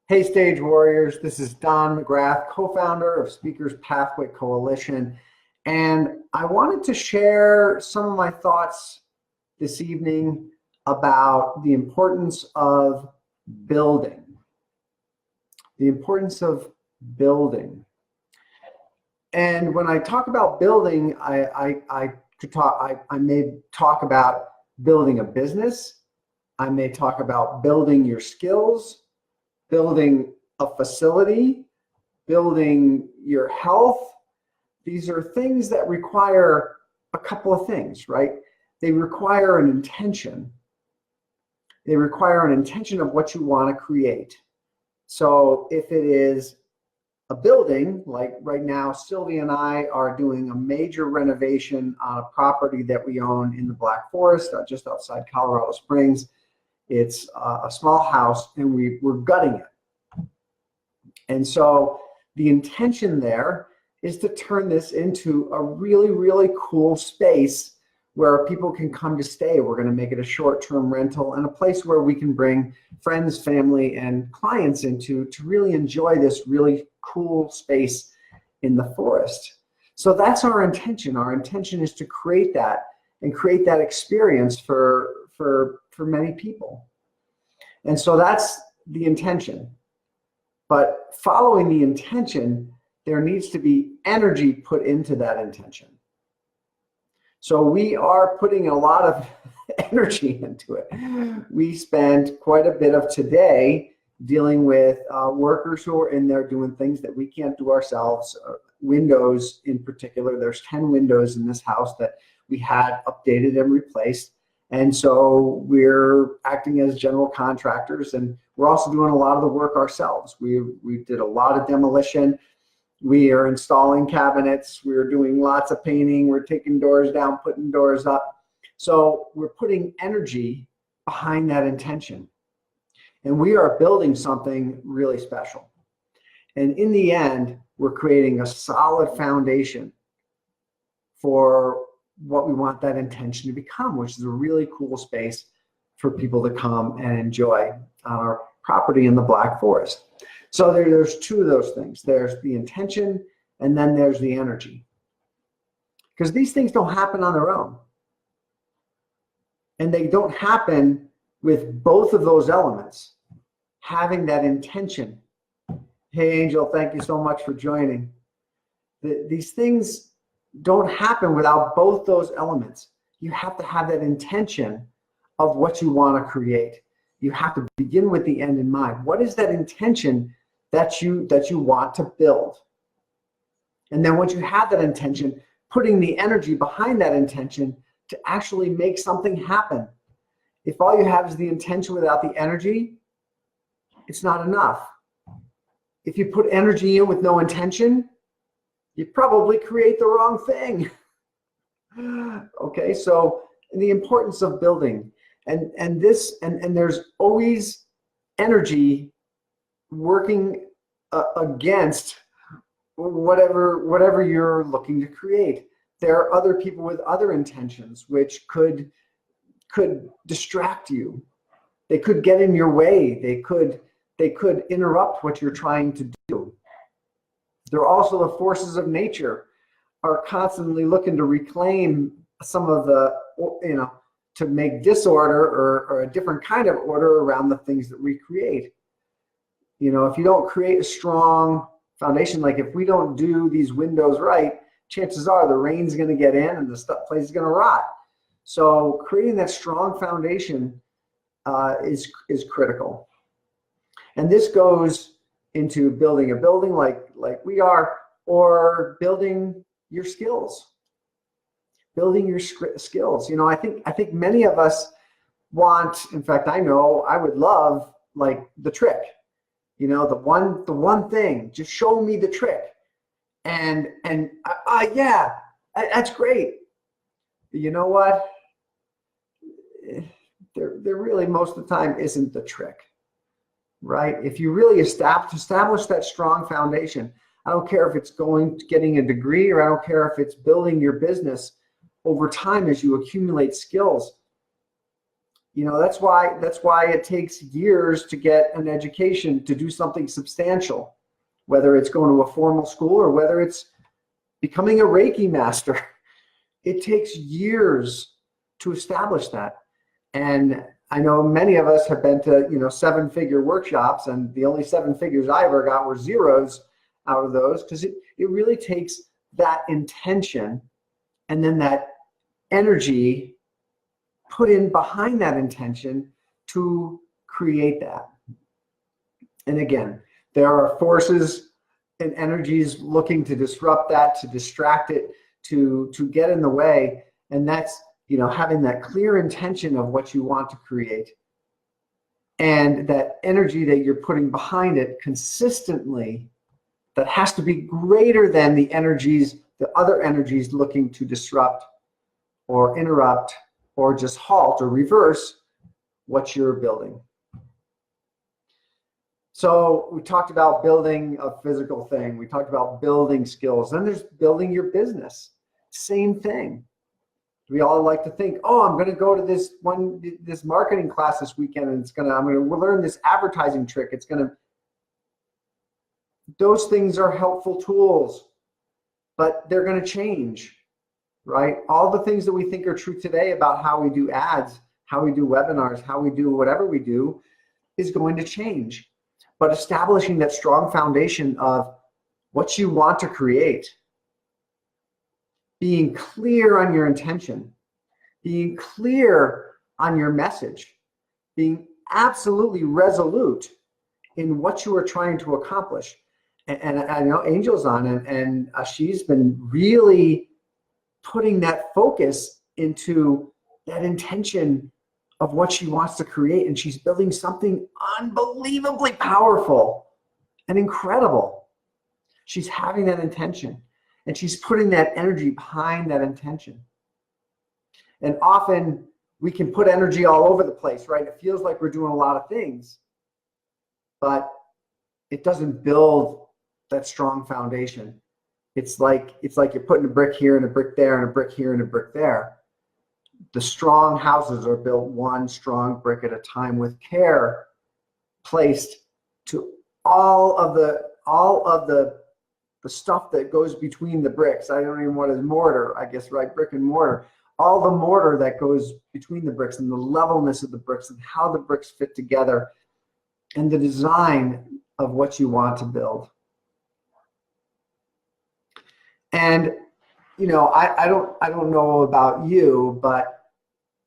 Hey, Stage Warriors, this is Don McGrath, co-founder of Speakers Pathway Coalition, and I wanted to share some of my thoughts this evening about the importance of building. The importance of building. And when I talk about building, I may talk about building a business. I may talk about building your skills, building a facility, building your health. These are things that require a couple of things, right? They require an intention. They require an intention of what you want to create. So if it is a building, like right now, Sylvia and I are doing a major renovation on a property that we own in the Black Forest, just outside Colorado Springs. It's a small house, and we're gutting it. And so the intention there is to turn this into a really, really cool space where people can come to stay. We're going to make it a short-term rental and a place where we can bring friends, family, and clients into to really enjoy this really cool space in the forest. So that's our intention. Our intention is to create that and create that experience for many people. And so that's the intention. But following the intention, there needs to be energy put into that intention. So we are putting a lot of energy into it. We spend quite a bit of today dealing with workers who are in there doing things that we can't do ourselves. Windows in particular, there's 10 windows in this house that we had updated and replaced. And so we're acting as general contractors, and we're also doing a lot of the work ourselves. We did a lot of demolition. We are installing cabinets. We're doing lots of painting. We're taking doors down, putting doors up. So we're putting energy behind that intention. And we are building something really special. And in the end, we're creating a solid foundation for what we want that intention to become, which is a really cool space for people to come and enjoy on our property in the Black Forest. So there's two of those things. There's the intention, and then there's the energy. Because these things don't happen on their own. And they don't happen with both of those elements. Having that intention. Hey, Angel, thank you so much for joining. These things don't happen without both those elements. You have to have that intention of what you want to create. You have to begin with the end in mind. What is that intention that you want to build? And then once you have that intention, putting the energy behind that intention to actually make something happen. If all you have is the intention without the energy, it's not enough. If you put energy in with no intention, you probably create the wrong thing. Okay, so the importance of building, and there's always energy working against whatever you're looking to create. There are other people with other intentions which could distract you. They could get in your way. They could interrupt what you're trying to do. There are also the forces of nature are constantly looking to reclaim some of the, to make disorder or a different kind of order around the things that we create. If you don't create a strong foundation, like if we don't do these windows right, chances are the rain's going to get in and the place is going to rot. So creating that strong foundation is critical. And this goes into building a building like we are, or building your skills. Building your skills. I think many of us want, in fact, I know I would love like the trick. The one thing, just show me the trick. And yeah, that's great. But you know what? There really most of the time isn't the trick. Right? If you really establish that strong foundation, I don't care if it's getting a degree, or I don't care if it's building your business over time as you accumulate skills. That's why it takes years to get an education to do something substantial, whether it's going to a formal school or whether it's becoming a Reiki master. It takes years to establish that. And I know many of us have been to, 7-figure workshops, and the only 7 figures I ever got were zeros out of those, because it really takes that intention and then that energy put in behind that intention to create that. And again, there are forces and energies looking to disrupt that, to distract it, to get in the way. And that's, having that clear intention of what you want to create, and that energy that you're putting behind it consistently, that has to be greater than the other energies looking to disrupt or interrupt or just halt or reverse what you're building. So we talked about building a physical thing. We talked about building skills. Then there's building your business. Same thing. We all like to think, oh, I'm going to go to this marketing class this weekend, and I'm going to learn this advertising trick. Those things are helpful tools, but they're going to change, right? All the things that we think are true today about how we do ads, how we do webinars, how we do whatever we do is going to change. But establishing that strong foundation of what you want to create, being clear on your intention, being clear on your message, being absolutely resolute in what you are trying to accomplish. And I know Angel's on, and she's been really putting that focus into that intention of what she wants to create, and she's building something unbelievably powerful and incredible. She's having that intention, and she's putting that energy behind that intention. And often we can put energy all over the place, right? It feels like we're doing a lot of things, but it doesn't build that strong foundation. It's like you're putting a brick here and a brick there and a brick here and a brick there. The strong houses are built one strong brick at a time, with care placed to all of the stuff that goes between the bricks. I don't even know what is mortar, I guess, right? Brick and mortar. All the mortar that goes between the bricks, and the levelness of the bricks, and how the bricks fit together, and the design of what you want to build. And I don't know about you, but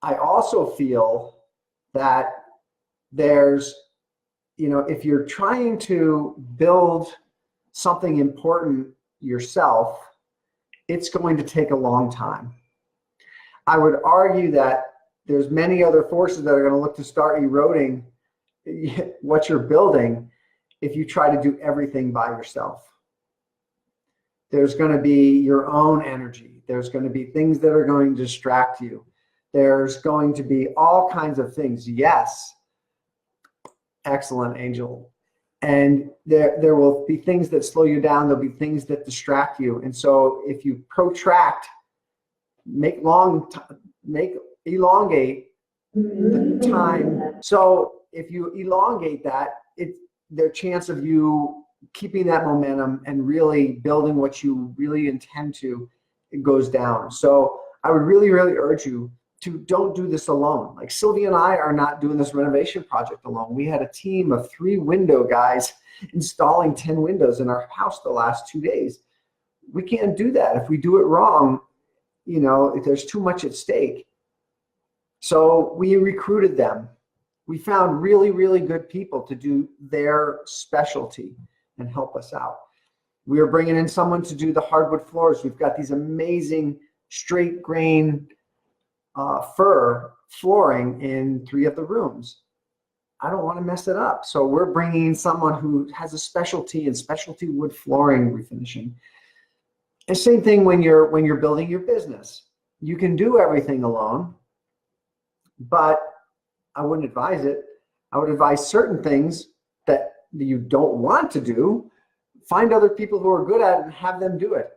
I also feel that there's, if you're trying to build something important yourself, it's going to take a long time. I would argue that there's many other forces that are going to look to start eroding what you're building if you try to do everything by yourself. There's going to be your own energy. There's going to be things that are going to distract you. There's going to be all kinds of things. Yes. Excellent, Angel. And there will be things that slow you down. There'll be things that distract you. And so if you protract, elongate the time. So if you elongate that, their chance of you keeping that momentum and really building what you really intend to, it goes down. So I would really, really urge you to don't do this alone. Like Sylvia and I are not doing this renovation project alone. We had a team of 3 window guys installing 10 windows in our house the last 2 days. We can't do that. If we do it wrong, there's too much at stake. So we recruited them. We found really, really good people to do their specialty and help us out. We are bringing in someone to do the hardwood floors. We've got these amazing straight grain fir flooring in 3 of the rooms. I don't want to mess it up. So we're bringing in someone who has a specialty in specialty wood flooring refinishing. And same thing when you're building your business. You can do everything alone, but I wouldn't advise it. I would advise certain things that you don't want to do. Find other people who are good at it and have them do it.